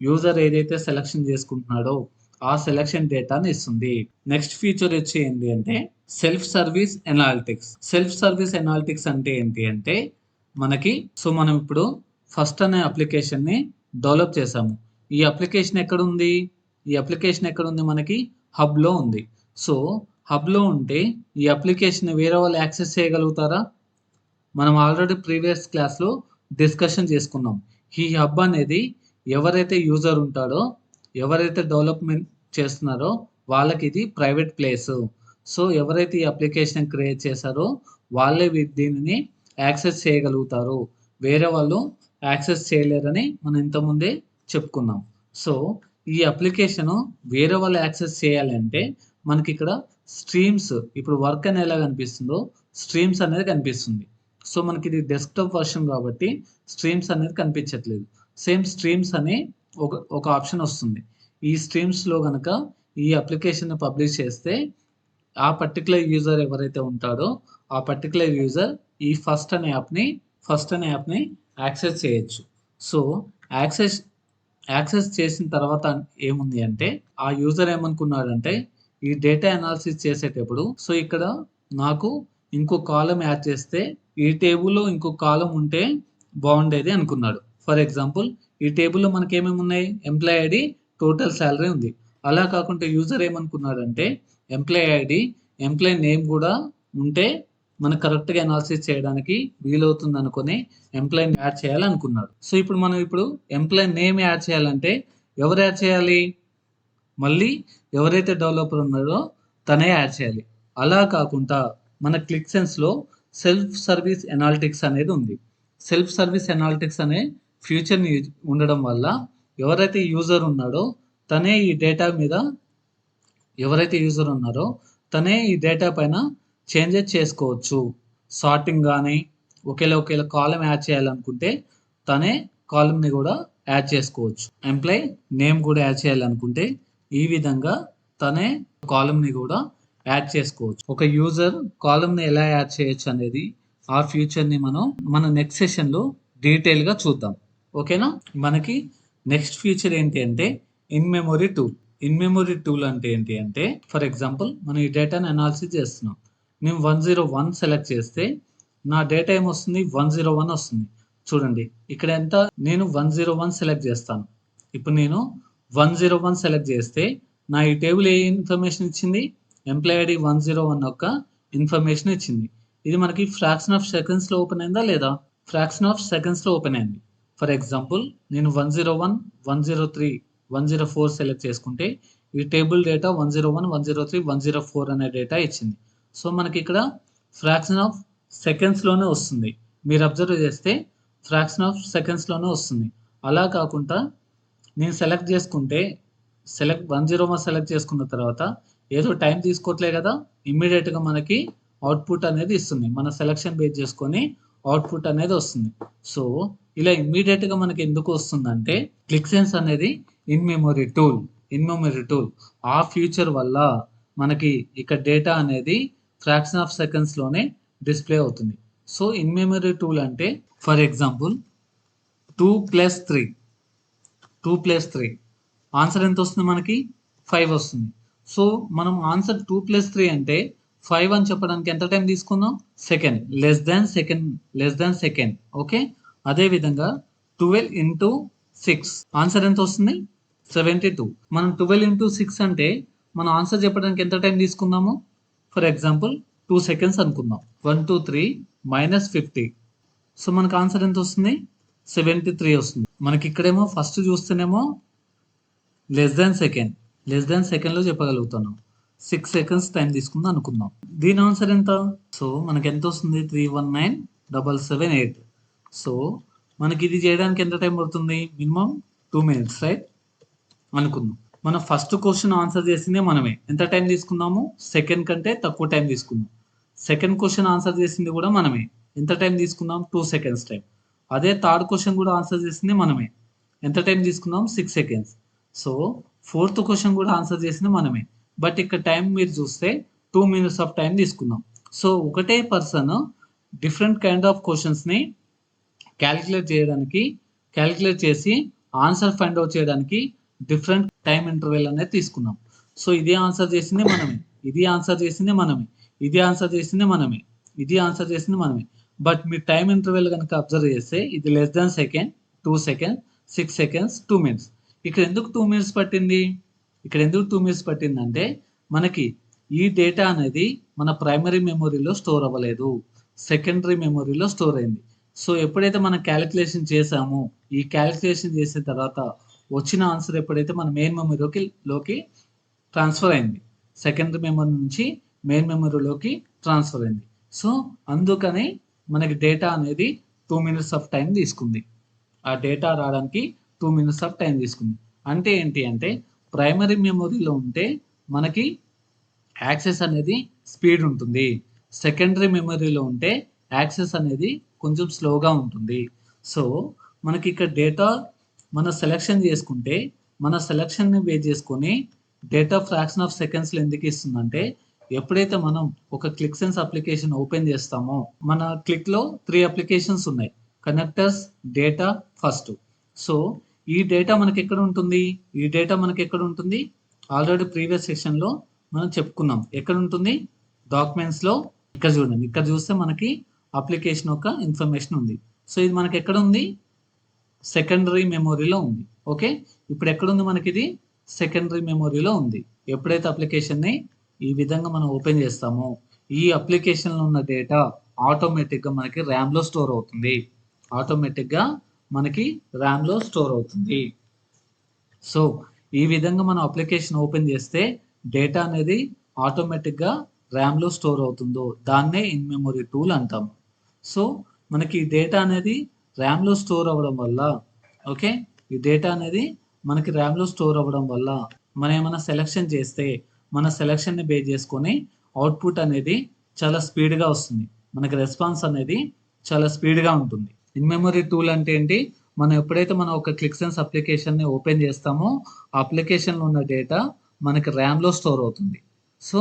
యూజర్ ఏదైతే సెలెక్షన్ చేసుకుంటున్నాడో ఆ సెలెక్షన్ డేటాని ఇస్తుంది. నెక్స్ట్ ఫీచర్ వచ్చి ఏంటి అంటే సెల్ఫ్ సర్వీస్ ఎనాలిటిక్స్ అంటే ఏంటి అంటే మనం ఇప్పుడు ఫస్ట్ అనే అప్లికేషన్ని డెవలప్ చేసాము. ఈ అప్లికేషన్ ఎక్కడుంది? మనకి హబ్లో ఉంది. సో హబ్లో ఉంటే ఈ అప్లికేషన్ వేరే వాళ్ళు యాక్సెస్ చేయగలుగుతారా? మనం ఆల్రెడీ ప్రీవియస్ క్లాస్లో డిస్కషన్ చేసుకున్నాం. ఈ హబ్ అనేది ఎవరైతే యూజర్ ఉంటాడో, ఎవరైతే డెవలప్మెంట్ చేస్తున్నారో వాళ్ళకి ఇది ప్రైవేట్ ప్లేస్. సో ఎవరైతే ఈ అప్లికేషన్ క్రియేట్ చేశారో వాళ్ళే దీనిని యాక్సెస్ చేయగలుగుతారు. వేరే వాళ్ళు యాక్సెస్ చేయలేరని మనం ఇంతకుముందే చెప్పుకున్నాం. సో ఈ అప్లికేషన్ వేరే వాళ్ళు యాక్సెస్ చేయాలంటే మనకి ఇక్కడ స్ట్రీమ్స్, ఇప్పుడు వర్క్ అనేది ఎలా కనిపిస్తుందో స్ట్రీమ్స్ అనేది కనిపిస్తుంది. సో మనకి ఇది డెస్క్టాప్ వర్షన్ కాబట్టి స్ట్రీమ్స్ అనేది కనిపించట్లేదు. సేమ్ స్ట్రీమ్స్ అనే ఒక ఆప్షన్ వస్తుంది. ఈ స్ట్రీమ్స్లో కనుక ఈ అప్లికేషన్ పబ్లిష్ చేస్తే ఆ పర్టికులర్ యూజర్ ఎవరైతే ఉంటాడో ఆ పర్టికులర్ యూజర్ ఈ ఫస్ట్ అనే యాప్ని యాక్సెస్ చేయొచ్చు. సో యాక్సెస్ చేసిన తర్వాత ఏముంది అంటే ఆ యూజర్ ఏమనుకున్నాడంటే ఈ డేటా అనాలిసిస్ చేసేటప్పుడు సో ఇక్కడ నాకు ఇంకో కాలం యాడ్ చేస్తే ఈ టేబుల్లో ఇంకో కాలం ఉంటే బాగుండేది అనుకున్నాడు. ఫర్ ఎగ్జాంపుల్ ఈ టేబుల్లో మనకి ఏమేమి ఉన్నాయి? ఎంప్లాయ్ ఐడి, టోటల్ శాలరీ ఉంది. అలా కాకుండా యూజర్ ఏమనుకున్నాడంటే ఎంప్లాయ్ ఐడి, ఎంప్లాయ్ నేమ్ కూడా ఉంటే మనకు కరెక్ట్గా అనాలిసిస్ చేయడానికి వీలవుతుంది అనుకుని ఎంప్లాయ్ని యాడ్ చేయాలనుకున్నాడు. సో ఇప్పుడు మనం ఎంప్లాయ్ నేమ్ యాడ్ చేయాలంటే ఎవరు యాడ్ చేయాలి? మళ్ళీ ఎవరైతే డెవలపర్ ఉన్నాడో తనే యాడ్ చేయాలి. అలా కాకుండా మన క్లిక్సెన్స్లో సెల్ఫ్ సర్వీస్ ఎనాలిటిక్స్ అనేది ఉంది. సెల్ఫ్ సర్వీస్ ఎనాలిటిక్స్ అనే ఫ్యూచర్ని ఉండడం వల్ల ఎవరైతే యూజర్ ఉన్నారో తనే ఈ డేటా పైన చేంజెస్ చేసుకోవచ్చు. సార్టింగ్ కానీ ఒకేలా కాలం యాడ్ చేయాలనుకుంటే తనే కాలంని కూడా యాడ్ చేసుకోవచ్చు. ఎంప్లాయ్ నేమ్ కూడా యాడ్ చేయాలనుకుంటే ఈ విధంగా తనే కాలమ్ని కూడా యాడ్ చేసుకోవచ్చు. ఒక యూజర్ కాలమ్ని ఎలా యాడ్ చేయొచ్చు అనేది ఆ ఫ్యూచర్ని మనం మన నెక్స్ట్ సెషన్లో డీటెయిల్గా చూద్దాం. ఓకేనా? మనకి నెక్స్ట్ ఫీచర్ ఏంటి అంటే in memory tool. In memory tool అంటే ఏంటి అంటే ఫర్ ఎగ్జాంపుల్ మనం ఈ డేటాని అనాలిసిస్ చేస్తున్నాం. నేను 101 సెలెక్ట్ చేస్తే నా డేటా ఏమొస్తుంది 101 వస్తుంది. చూడండి ఇక్కడ ఎంత నేను 101 సెలెక్ట్ చేస్తాను. ఇప్పుడు నేను 101 సెలెక్ట్ చేస్తే నా ఈ టేబుల్ ఏ ఇన్ఫర్మేషన్ ఇచ్చింది ఎంప్లాయ్ ఐడి 101 యొక్క ఇన్ఫర్మేషన్ ఇచ్చింది. ఇది మనకి ఫ్రాక్షన్ ఆఫ్ సెకండ్స్లో ఓపెన్ అయిందా లేదా? ఫ్రాక్షన్ ఆఫ్ సెకండ్స్లో ఓపెన్ అయింది. ఫర్ ఎగ్జాంపుల్ నేను 101, 103, 104 సెలెక్ట్ చేసుకుంటే ఈ టేబుల్ డేటా 101, 103, 104 అనే డేటా ఇచ్చింది. సో మనకి ఇక్కడ ఫ్రాక్షన్ ఆఫ్ సెకండ్స్లోనే వస్తుంది. మీరు అబ్జర్వ్ చేస్తే ఫ్రాక్షన్ ఆఫ్ సెకండ్స్లోనే వస్తుంది. అలా కాకుండా నేను సెలెక్ట్ చేసుకుంటే 101 సెలెక్ట్ చేసుకున్న తర్వాత ఏదో టైం తీసుకోవట్లే కదా, ఇమ్మీడియట్గా మనకి అవుట్పుట్ అనేది ఇస్తుంది. మన సెలెక్షన్ బేస్ చేసుకొని అవుట్పుట్ అనేది వస్తుంది. సో ఇలా ఇమ్మీడియట్గా మనకి ఎందుకు వస్తుందంటే క్లిక్సెన్స్ అనేది ఇన్ మెమొరీ టూల్ ఆ ఫ్యూచర్ వల్ల మనకి ఇక్కడ డేటా అనేది ఫ్రాక్షన్ ఆఫ్ సెకండ్స్లోనే డిస్ప్లే అవుతుంది. సో ఇన్ మెమొరీ టూల్ అంటే ఫర్ ఎగ్జాంపుల్ 2+3 ఆన్సర్ ఎంత వస్తుంది మనకి 5 వస్తుంది. సో మనం ఆన్సర్ 2+3 అంటే 5 అని చెప్పడానికి ఎంత టైం తీసుకుందాం? Second, less than second. Okay, అదేవిధంగా 12 into 6 ఆన్సర్ ఎంత వస్తుంది? 72. మనం 12 into 6 అంటే మనం ఆన్సర్ చెప్పడానికి ఎంత టైం తీసుకుందాము? ఫర్ ఎగ్జాంపుల్ 2 seconds అనుకుందాం. 1 2 3 -50. సో మనకు ఆన్సర్ ఎంత వస్తుంది? 73 వస్తుంది. మనకి ఇక్కడేమో ఫస్ట్ చూస్తేనేమో లెస్ దాన్ సెకండ్లో చెప్పగలుగుతున్నాం. 6 seconds టైం తీసుకుందాం అనుకుందాం. దీని ఆన్సర్ ఎంత? సో మనకి ఎంత వస్తుంది? 319,778. సో మనకి ఇది చేయడానికి ఎంత టైం పడుతుంది? మినిమం 2 minutes, రైట్ అనుకుందాం. మనం ఫస్ట్ క్వశ్చన్ ఆన్సర్ చేసిందే మనమే. ఎంత టైం తీసుకున్నాము? సెకండ్ కంటే తక్కువ టైం తీసుకున్నాం. సెకండ్ క్వశ్చన్ ఆన్సర్ చేసింది కూడా మనమే. ఎంత టైం తీసుకున్నాం? 2 seconds టైం. అదే థర్డ్ క్వశ్చన్ కూడా ఆన్సర్ చేసింది మనమే. ఎంత టైం తీసుకున్నాం? 6 seconds. సో ఫోర్త్ క్వశ్చన్ కూడా ఆన్సర్ చేసింది మనమే. బట్ ఇక్కడ టైం మీరు చూస్తే 2 minutes ఆఫ్ టైం తీసుకున్నాం. సో ఒకటే పర్సన్ డిఫరెంట్ కైండ్ ఆఫ్ క్వశ్చన్స్ని క్యాలిక్యులేట్ చేసి ఆన్సర్ ఫైండ్ అవుట్ చేయడానికి డిఫరెంట్ టైం ఇంటర్వెల్ అనేది తీసుకున్నాం. సో ఇది ఆన్సర్ చేసింది మనమే, ఇది ఆన్సర్ చేసింది మనమే, ఇది ఆన్సర్ చేసింది మనమే, ఇది ఆన్సర్ చేసింది మనమే. బట్ మీ టైం ఇంటర్వెల్ కనుక అబ్జర్వ్ చేస్తే ఇది less than second, 2 seconds, 6 seconds, 2 minutes. ఇక్కడ ఎందుకు 2 minutes పట్టింది? అంటే మనకి ఈ డేటా అనేది మన ప్రైమరీ మెమొరీలో స్టోర్ అవ్వలేదు, సెకండరీ మెమొరీలో స్టోర్ అయింది. సో ఎప్పుడైతే మనం క్యాలిక్యులేషన్ చేసామో ఈ క్యాలిక్యులేషన్ చేసిన తర్వాత వచ్చిన ఆన్సర్ ఎప్పుడైతే మన మెయిన్ మెమొరీలోకి ట్రాన్స్ఫర్ అయింది, సెకండరీ మెమొరీ నుంచి మెయిన్ మెమొరీలోకి ట్రాన్స్ఫర్ అయింది. సో అందుకని మనకి డేటా అనేది 2 minutes ఆఫ్ టైం తీసుకుంది. ఆ డేటా రావడానికి 2 minutes ఆఫ్ టైం తీసుకుంది. అంటే ఏంటి అంటే ప్రైమరీ మెమొరీలో ఉంటే మనకి యాక్సెస్ అనేది స్పీడ్ ఉంటుంది, సెకండరీ మెమొరీలో ఉంటే యాక్సెస్ అనేది కొంచెం స్లోగా ఉంటుంది. సో మనకి ఇక్కడ డేటా మన సెలెక్షన్ చేసుకుంటే మన సెలెక్షన్ని బేస్ చేసుకొని డేటా ఫ్రాక్షన్ ఆఫ్ సెకండ్స్లో ఎందుకు ఇస్తుందంటే ఎప్పుడైతే మనం ఒక క్లిక్సెన్స్ అప్లికేషన్ ఓపెన్ చేస్తామో మన క్లిక్లో 3 అప్లికేషన్స్ ఉన్నాయి, కనెక్టర్స్, డేటా, ఫస్ట్. సో ఈ డేటా మనకి ఎక్కడ ఉంటుంది? ఆల్రెడీ ప్రీవియస్ సెషన్లో మనం చెప్పుకున్నాం. ఎక్కడ ఉంటుంది? డాక్యుమెంట్స్లో. ఇక్కడ చూడండి, ఇక్కడ చూస్తే మనకి అప్లికేషన్ యొక్క ఇన్ఫర్మేషన్ ఉంది. సో ఇది మనకి ఎక్కడ ఉంది? సెకండరీ మెమొరీలో ఉంది. ఓకే, ఇప్పుడు ఎక్కడుంది మనకి? ఇది సెకండరీ మెమొరీలో ఉంది. ఎప్పుడైతే అప్లికేషన్ని ఈ విధంగా మనం ఓపెన్ చేస్తామో ఈ అప్లికేషన్లో ఉన్న డేటా ఆటోమేటిక్గా మనకి ర్యామ్లో స్టోర్ అవుతుంది. సో ఈ విధంగా మనం అప్లికేషన్ ఓపెన్ చేస్తే డేటా అనేది ఆటోమేటిక్గా ర్యామ్లో స్టోర్ అవుతుందో దాన్నే ఇన్ మెమొరీ టూల్ అంటాము. సో మనకి ఈ డేటా అనేది ర్యామ్లో స్టోర్ అవ్వడం వల్ల మనం ఏమైనా సెలెక్షన్ చేస్తే మన సెలెక్షన్ని బేస్ చేసుకొని అవుట్పుట్ అనేది చాలా స్పీడ్గా వస్తుంది, మనకి రెస్పాన్స్ అనేది చాలా స్పీడ్గా ఉంటుంది. ఇన్ మెమొరీ టూల్ అంటే ఏంటి? మనం ఎప్పుడైతే మనం ఒక క్లిక్సెన్స్ అప్లికేషన్ని ఓపెన్ చేస్తామో ఆ అప్లికేషన్లో ఉన్న డేటా మనకి ర్యామ్లో స్టోర్ అవుతుంది. సో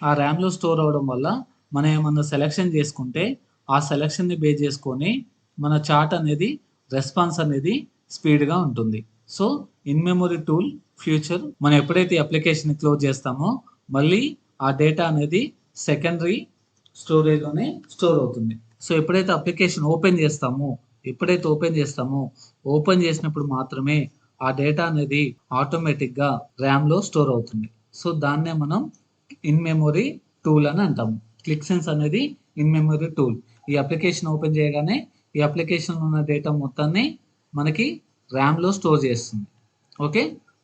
ఆ ర్యామ్లో స్టోర్ అవ్వడం వల్ల మనం ఏమన్నా సెలెక్షన్ చేసుకుంటే ఆ సెలెక్షన్ని బేస్ చేసుకొని మన చార్ట్ అనేది రెస్పాన్స్ అనేది స్పీడ్గా ఉంటుంది. So in memory tool future మనం ఎప్పుడైతే అప్లికేషన్ క్లోజ్ చేస్తామో మళ్ళీ ఆ డేటా అనేది సెకండరీ స్టోరేజ్లోనే స్టోర్ అవుతుంది. సో ఎప్పుడైతే అప్లికేషన్ ఓపెన్ చేస్తామో ఓపెన్ చేసినప్పుడు మాత్రమే ఆ డేటా అనేది ఆటోమేటిక్గా ర్యామ్లో స్టోర్ అవుతుంది. సో దాన్నే మనం ఇన్ మెమరీ టూల్ అని అంటాము. క్లిక్ సెన్స్ అనేది ఇన్ మెమరీ టూల్. ఈ అప్లికేషన్ ఓపెన్ చేయగానే ఈ అప్లికేషన్ ఉన్న డేటా మొత్తాన్ని మనకి ర్యామ్లో స్టోర్ చేస్తుంది. ఓకే,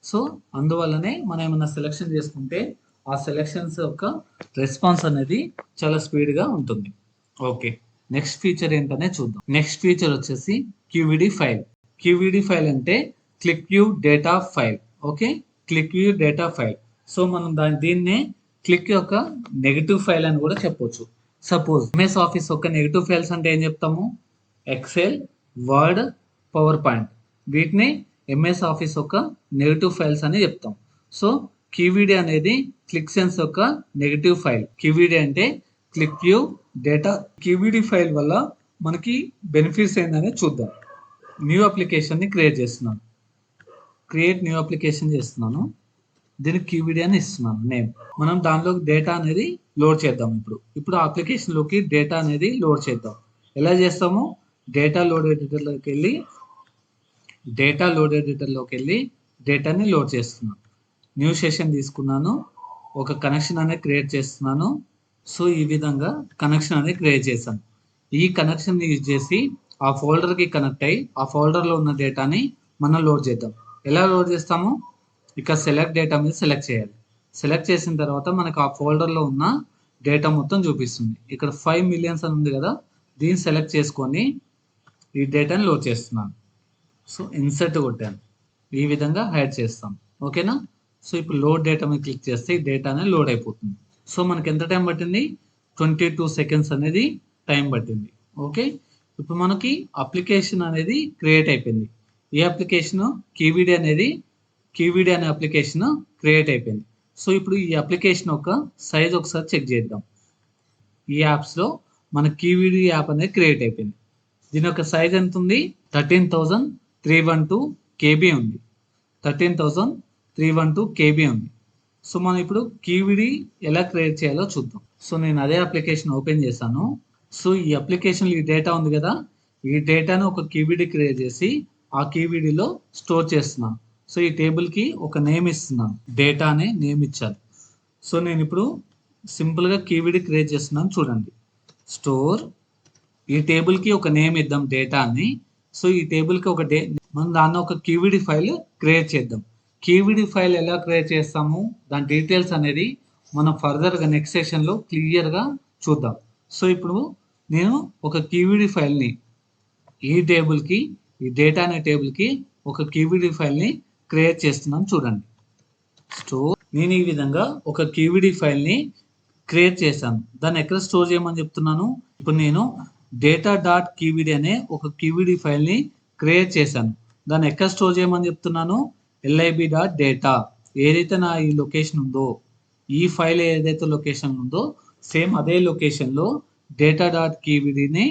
సో అందువల్లనే మనం ఏమైనా సెలెక్షన్ చేసుకుంటే ఆ సెలెక్షన్స్ యొక్క రెస్పాన్స్ అనేది చాలా స్పీడ్గా ఉంటుంది. ఓకే, నెక్స్ట్ ఫీచర్ ఏంటనే చూద్దాం. నెక్స్ట్ ఫీచర్ వచ్చేసి క్యూవిడి ఫైల్. క్యూవిడి ఫైల్ అంటే Qlik view data file. Okay, Qlik view data file. So మనం దీన్నే క్లిక్ యొక్క నెగిటివ్ ఫైల్ అని కూడా చెప్పొచ్చు. సపోజ్ ఎంఎస్ ఆఫీస్ యొక్క నెగిటివ్ ఫైల్స్ అంటే ఏం చెప్తాము? Excel, word, PowerPoint. వీటిని ఎంఎస్ ఆఫీస్ యొక్క నెగిటివ్ ఫైల్స్ అని చెప్తాం. సో క్యూవిడి అనేది క్లిక్ సెన్స్ యొక్క నెగిటివ్ ఫైల్. క్యూవిడి అంటే Qlik view data. QVD file వల్ల మనకి బెనిఫిట్స్ ఏంటనే చూద్దాం. న్యూ అప్లికేషన్ని క్రియేట్ చేస్తున్నాను. క్రియేట్ న్యూ అప్లికేషన్ చేస్తున్నాను. దీనికి క్యూవిడి అని ఇస్తున్నాను నేమ్. మనం దానిలోకి డేటా అనేది లోడ్ చేద్దాం. ఇప్పుడు ఆ అప్లికేషన్లోకి డేటా అనేది లోడ్ చేద్దాం. ఎలా చేస్తాము? డేటా లోడ్ ఎడిటర్లోకి వెళ్ళి డేటాని లోడ్ చేస్తున్నాను. న్యూ సెషన్ తీసుకున్నాను, ఒక కనెక్షన్ అనేది క్రియేట్ చేస్తున్నాను. సో ఈ విధంగా కనెక్షన్ అనేది క్రియేట్ చేశాను. ఈ కనెక్షన్ యూజ్ చేసి ఆ ఫోల్డర్కి కనెక్ట్ అయ్యి ఆ ఫోల్డర్లో ఉన్న డేటాని మనం లోడ్ చేద్దాం. ఎలా లోడ్ చేస్తాము? ఇక్కడ సెలెక్ట్ డేటా మీద సెలెక్ట్ చేయాలి. సెలెక్ట్ చేసిన తర్వాత మనకు ఆ ఫోల్డర్లో ఉన్న డేటా మొత్తం చూపిస్తుంది. ఇక్కడ 5 మిలియన్స్ అని ఉంది కదా, దీన్ని సెలెక్ట్ చేసుకొని ఈ డేటాని లోడ్ చేస్తున్నాను. సో ఇన్సర్ట్ కొట్టాను. ఈ విధంగా హైడ్ చేస్తాం. ఓకేనా? సో ఇప్పుడు లోడ్ డేటా మీద క్లిక్ చేస్తే ఈ డేటా అనేది లోడ్ అయిపోతుంది. సో మనకి ఎంత టైం పట్టింది? 22 సెకండ్స్ అనేది టైం పట్టింది. ఓకే, ఇప్పుడు మనకి అప్లికేషన్ అనేది క్రియేట్ అయిపోయింది. ఈ అప్లికేషన్ క్యూవిడి అనే అప్లికేషన్ క్రియేట్ అయిపోయింది. సో ఇప్పుడు ఈ అప్లికేషన్ యొక్క సైజ్ ఒకసారి చెక్ చేద్దాం. ఈ యాప్స్లో మన క్యూవిడి యాప్ అనేది క్రియేట్ అయిపోయింది. దీని యొక్క సైజ్ ఎంత ఉంది? 13,312 KB ఉంది. 13,312 KB ఉంది. సో మనం ఇప్పుడు క్యూవిడి ఎలా క్రియేట్ చేయాలో చూద్దాం. సో నేను అదే అప్లికేషన్ ఓపెన్ చేశాను. సో ఈ అప్లికేషన్లో ఈ డేటా ఉంది కదా, ఈ డేటాను ఒక క్యూవిడి క్రియేట్ చేసి ఆ క్యూవిడిలో స్టోర్ చేస్తున్నాను. సో ఈ టేబుల్కి ఒక నేమ్ ఇస్తున్నాను. డేటా అనే నేమ్ ఇచ్చాను. సో నేను ఇప్పుడు సింపుల్గా క్యూవిడి క్రియేట్ చేస్తున్నాను. చూడండి, స్టోర్. ఈ టేబుల్కి ఒక నేమ్ ఇద్దాం, డేటా అని. సో ఈ టేబుల్కి మనం దాన్ని ఒక క్యూవిడి ఫైల్ క్రియేట్ చేద్దాం. క్యూవిడి ఫైల్ ఎలా క్రియేట్ చేస్తాము, దాని డీటెయిల్స్ అనేది మనం ఫర్దర్గా నెక్స్ట్ సెషన్లో క్లియర్గా చూద్దాం. సో ఇప్పుడు నేను ఒక క్యూవిడి ఫైల్ని ఈ డేటా అనే టేబుల్కి ఒక క్యూవిడి ఫైల్ని క్రియేట్ చేస్తున్నాను. చూడండి, స్టోర్. నేను ఈ విధంగా ఒక క్యూవిడి ఫైల్ని క్రియేట్ చేశాను. దాన్ని ఎక్కడ స్టోర్ చేయమని చెప్తున్నాను? ఇప్పుడు నేను data.qvd అనే ఒక క్యూవిడి ఫైల్ని క్రియేట్ చేశాను. దాన్ని ఎక్కడ స్టోర్ చేయమని చెప్తున్నాను? lib.data. ఏదైతే నా ఈ లొకేషన్ ఉందో, ఈ ఫైల్ ఏదైతే లొకేషన్ ఉందో సేమ్ అదే లొకేషన్లో data.qvdని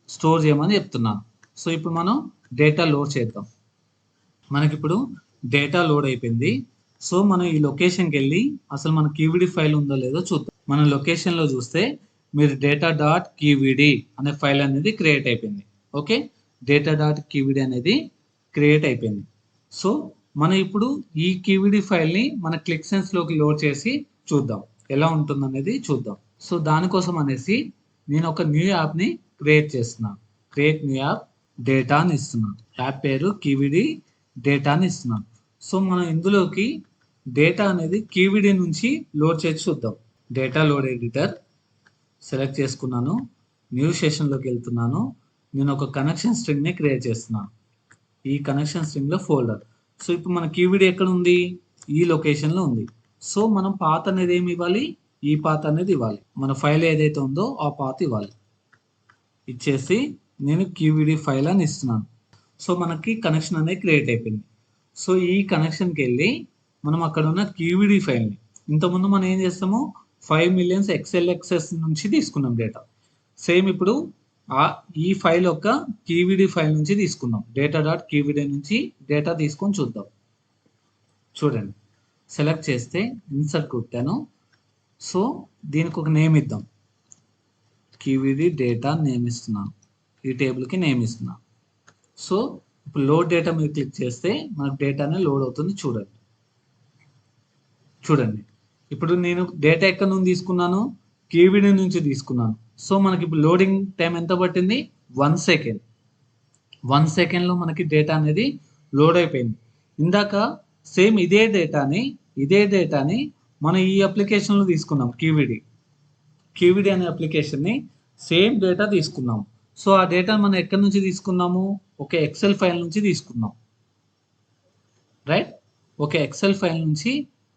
స్టోర్ చేయమని చెప్తున్నాను. సో ఇప్పుడు మనం డేటా లోడ్ చేద్దాం. మనకిప్పుడు డేటా లోడ్ అయిపోయింది. సో మనం ఈ లొకేషన్కి వెళ్ళి అసలు మన క్యూవిడి ఫైల్ ఉందో లేదో చూద్దాం. మన లొకేషన్లో చూస్తే మీరు data.qvd అనే ఫైల్ అనేది క్రియేట్ అయిపోయింది. ఓకే, data.qvd అనేది క్రియేట్ అయిపోయింది. సో మనం ఇప్పుడు ఈ క్యూవిడి ఫైల్ని మన క్లిక్ సెన్స్లోకి లోడ్ చేసి చూద్దాం ఎలా ఉంటుందనేది చూద్దాం. సో దానికోసం అనేసి నేను ఒక న్యూ యాప్ని క్రియేట్ చేస్తున్నాను. క్రియేట్ న్యూ యాప్, డేటా అని ఇస్తున్నాను. యాప్ పేరు క్యూవిడి డేటా అని ఇస్తున్నాను. సో మనం ఇందులోకి డేటా అనేది క్యూవిడి నుంచి లోడ్ చేసి చూద్దాం. డేటా లోడ్ ఎడిటర్ సెలెక్ట్ చేసుకున్నాను. న్యూ సెషన్లోకి వెళ్తున్నాను. నేను ఒక కనెక్షన్ స్ట్రింగ్ని క్రియేట్ చేస్తున్నాను. ఈ కనెక్షన్ స్ట్రింగ్లో ఫోల్డర్. సో ఇప్పుడు మన క్యూవిడి ఎక్కడ ఉంది? ఈ లొకేషన్లో ఉంది. సో మనం పాత్ అనేది ఏమి ఇవ్వాలి? ఈ పాత్ అనేది ఇవ్వాలి. మన ఫైల్ ఏదైతే ఉందో ఆ పాత్ ఇవ్వాలి. ఇచ్చేసి నేను క్యూవిడి ఫైల్ అని ఇస్తున్నాను. సో మనకి కనెక్షన్ అనేది క్రియేట్ అయిపోయింది. సో ఈ కనెక్షన్కి వెళ్ళి మనం అక్కడ ఉన్న క్యూవిడి ఫైల్ని ఇంతకుముందు మనం ఏం చేస్తాము 5 మిలియన్స్ XLXS నుంచి తీసుకున్నాం డేటా. సేమ్ ఇప్పుడు ఈ ఫైల్ యొక్క క్యూవిడి ఫైల్ నుంచి తీసుకున్నాం. డేటా డాట్ క్యూవిడి నుంచి డేటా తీసుకొని చూద్దాం. చూడండి, సెలెక్ట్ చేస్తే ఇన్సర్ట్ కొట్టాను. సో దీనికి ఒక నేమ్ ఇద్దాం. క్యూవిడి డేటా నేమ్ ఇస్తున్నాను. ఈ టేబుల్కి నేమ్ ఇస్తున్నాను. సో ఇప్పుడు లోడ్ డేటా మీద క్లిక్ చేస్తే మనకు డేటానే లోడ్ అవుతుంది. చూడండి ఇప్పుడు నేను డేటా ఎక్కడి నుంచి తీసుకున్నాను, క్యూవిడి నుంచి తీసుకున్నాను. సో మనకి ఇప్పుడు లోడింగ్ టైం ఎంత పట్టింది, 1 సెకండ్. 1 సెకండ్లో మనకి డేటా అనేది లోడ్ అయిపోయింది. ఇందాక సేమ్ ఇదే డేటాని మనం ఈ అప్లికేషన్లో తీసుకున్నాం. క్యూవిడి అనే అప్లికేషన్ని సేమ్ డేటా తీసుకున్నాం. సో ఆ డేటా మనం ఎక్కడి నుంచి తీసుకున్నాము, ఒక ఎక్సెల్ ఫైల్ నుంచి తీసుకున్నాం. రైట్, ఒక ఎక్సెల్ ఫైల్ నుంచి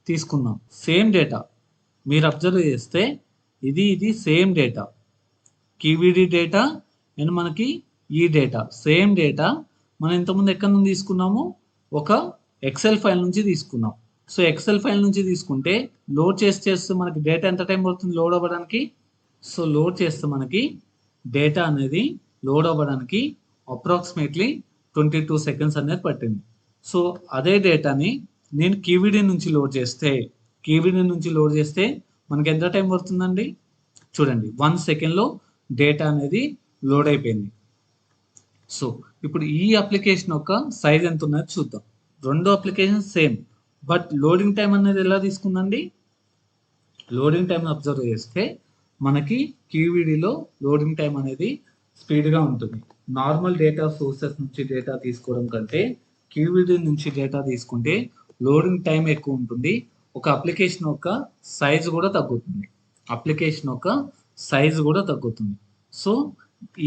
తీసుకున్నాం. సేమ్ డేటా మీరు అబ్జర్వ్ చేస్తే ఇది సేమ్ డేటా, క్యూవిడి డేటా అండ్ మనకి ఈ డేటా సేమ్ డేటా. మనం ఇంతకుముందు ఎక్కడి నుంచి తీసుకున్నాము, ఒక ఎక్సెల్ ఫైల్ నుంచి తీసుకున్నాం. సో ఎక్సెల్ ఫైల్ నుంచి తీసుకుంటే లోడ్ చేస్తే మనకి డేటా ఎంత టైం పడుతుంది లోడ్ అవ్వడానికి. సో లోడ్ చేస్తే మనకి డేటా అనేది లోడ్ అవ్వడానికి అప్రాక్సిమేట్లీ 22 సెకండ్స్ అనేది పట్టింది. సో అదే డేటాని నేను క్యూవిడి నుంచి లోడ్ చేస్తే మనకి ఎంత టైం పడుతుందండి. చూడండి, 1 సెకండ్లో డేటా అనేది లోడ్ అయిపోయింది. సో ఇప్పుడు ఈ అప్లికేషన్ యొక్క సైజ్ ఎంత ఉన్నది చూద్దాం. రెండు application same, but loading time అనేది ఎలా తీసుకుందండి. లోడింగ్ టైం అబ్జర్వ్ చేస్తే మనకి క్యూవిడిలో లోడింగ్ టైం అనేది స్పీడ్గా ఉంటుంది. నార్మల్ డేటా సోర్సెస్ నుంచి డేటా తీసుకోవడం కంటే క్యూవిడి నుంచి డేటా తీసుకుంటే లోడింగ్ టైం ఎక్కువ ఉంటుంది. ఒక అప్లికేషన్ యొక్క సైజ్ కూడా తగ్గుతుంది. సో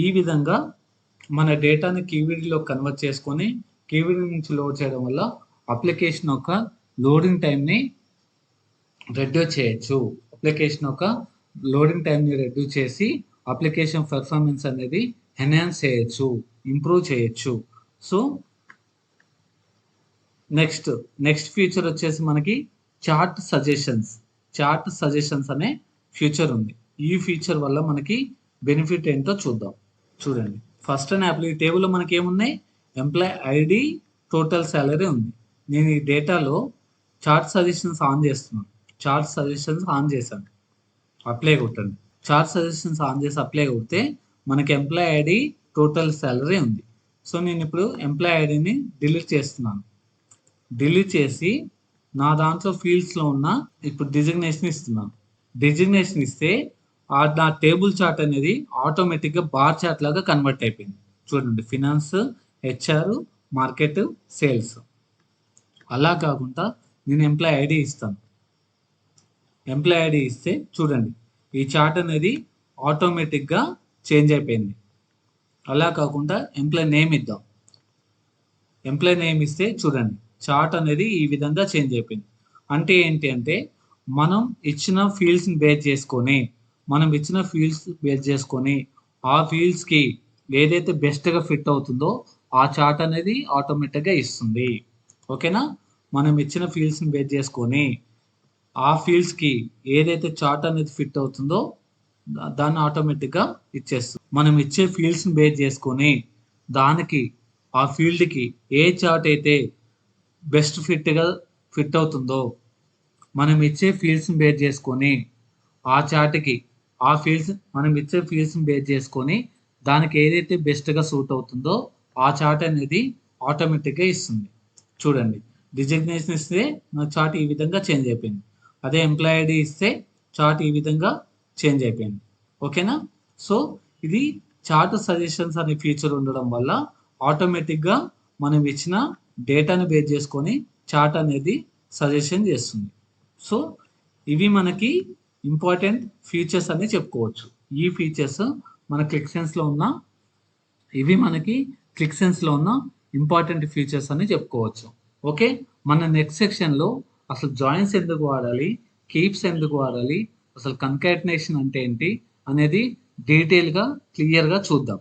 ఈ విధంగా మన డేటాని క్యూవిడిలో కన్వర్ట్ చేసుకొని క్యూవిడి నుంచి లోడ్ చేయడం వల్ల అప్లికేషన్ యొక్క లోడింగ్ టైంని రెడ్యూస్ చేసి అప్లికేషన్ పర్ఫార్మెన్స్ అనేది ఎన్హాన్స్ చేయొచ్చు, ఇంప్రూవ్ చేయొచ్చు. సో నెక్స్ట్ ఫీచర్ వచ్చేసి మనకి చార్ట్ సజెషన్స్ అనే ఫీచర్ ఉంది. ఈ ఫీచర్ వల్ల మనకి బెనిఫిట్ ఏంటో చూద్దాం. చూడండి, ఫస్ట్ అండ్ ఈ టేబుల్లో మనకి ఏమున్నాయి, ఎంప్లాయ్ ఐడి, టోటల్ సాలరీ ఉంది. నేను ఈ డేటాలో చార్ట్ సజెషన్స్ ఆన్ చేశాను. అప్లై కొట్టండి. చార్ట్ సజెషన్స్ ఆన్ చేసి అప్లై కొడితే మనకి ఎంప్లాయ్ ఐడి, టోటల్ సాలరీ ఉంది. సో నేను ఇప్పుడు ఎంప్లాయ్ ఐడిని డిలీట్ చేసి నా దాంట్లో ఫీల్డ్స్లో ఉన్న ఇప్పుడు డిజిగ్నేషన్ ఇస్తే నా టేబుల్ చార్ట్ అనేది ఆటోమేటిక్గా బార్ చార్ట్ లాగా కన్వర్ట్ అయిపోయింది. చూడండి, ఫినాన్స్, హెచ్ఆర్, మార్కెట్, సేల్స్. అలా కాకుండా నేను ఎంప్లాయ్ ఐడి ఇస్తే చూడండి ఈ చార్ట్ అనేది ఆటోమేటిక్గా చేంజ్ అయిపోయింది. అలా కాకుండా ఎంప్లాయ్ నేమ్ ఇస్తే చూడండి చార్ట్ అనేది ఈ విధంగా చేంజ్ అయిపోయింది. అంటే ఏంటి అంటే మనం ఇచ్చిన ఫీల్డ్స్ని బేస్ చేసుకొని ఆ ఫీల్డ్స్కి ఏదైతే బెస్ట్గా ఫిట్ అవుతుందో ఆ చార్ట్ అనేది ఆటోమేటిక్గా ఇస్తుంది. ఓకేనా, మనం ఇచ్చిన ఫీల్డ్స్ని బేస్ చేసుకొని ఆ ఫీల్డ్స్కి ఏదైతే చార్ట్ అనేది ఫిట్ అవుతుందో దాన్ని ఆటోమేటిక్గా ఇచ్చేస్తుంది. మనం ఇచ్చే ఫీల్డ్స్ని బేస్ చేసుకొని దానికి ఆ ఫీల్డ్కి ఏ చార్ట్ అయితే బెస్ట్ ఫిట్ అవుతుందో మనం ఇచ్చే ఫీల్డ్స్ని బేస్ చేసుకొని దానికి ఏదైతే బెస్ట్గా సూట్ అవుతుందో ఆ చార్ట్ అనేది ఆటోమేటిక్గా ఇస్తుంది. చూడండి, డిజిగ్నేషన్ ఇస్తే నా చార్ట్ ఈ విధంగా చేంజ్ అయిపోయింది. అదే ఎంప్లాయ్ ఐడి ఇస్తే చార్ట్ ఈ విధంగా చేంజ్ అయిపోయింది. ఓకేనా, సో ఇది చార్ట్ సజెషన్స్ అనే ఫీచర్ ఉండడం వల్ల ఆటోమేటిక్గా మనం ఇచ్చిన డేటాను బేస్ చేసుకొని చార్ట్ అనేది సజెషన్ చేస్తుంది. సో ఇవి మనకి ఇంపార్టెంట్ ఫీచర్స్ అని చెప్పుకోవచ్చు. ఈ ఫీచర్స్ మన క్లిక్సెన్స్లో ఉన్న ఇంపార్టెంట్ ఫీచర్స్ అని చెప్పుకోవచ్చు. ఓకే, మన నెక్స్ట్ సెక్షన్లో అసలు జాయిన్స్ ఎందుకు వాడాలి, కీప్స్ ఎందుకు వాడాలి, అసలు కన్కాటినేషన్ అంటే ఏంటి అనేది డీటెయిల్గా క్లియర్గా చూద్దాం.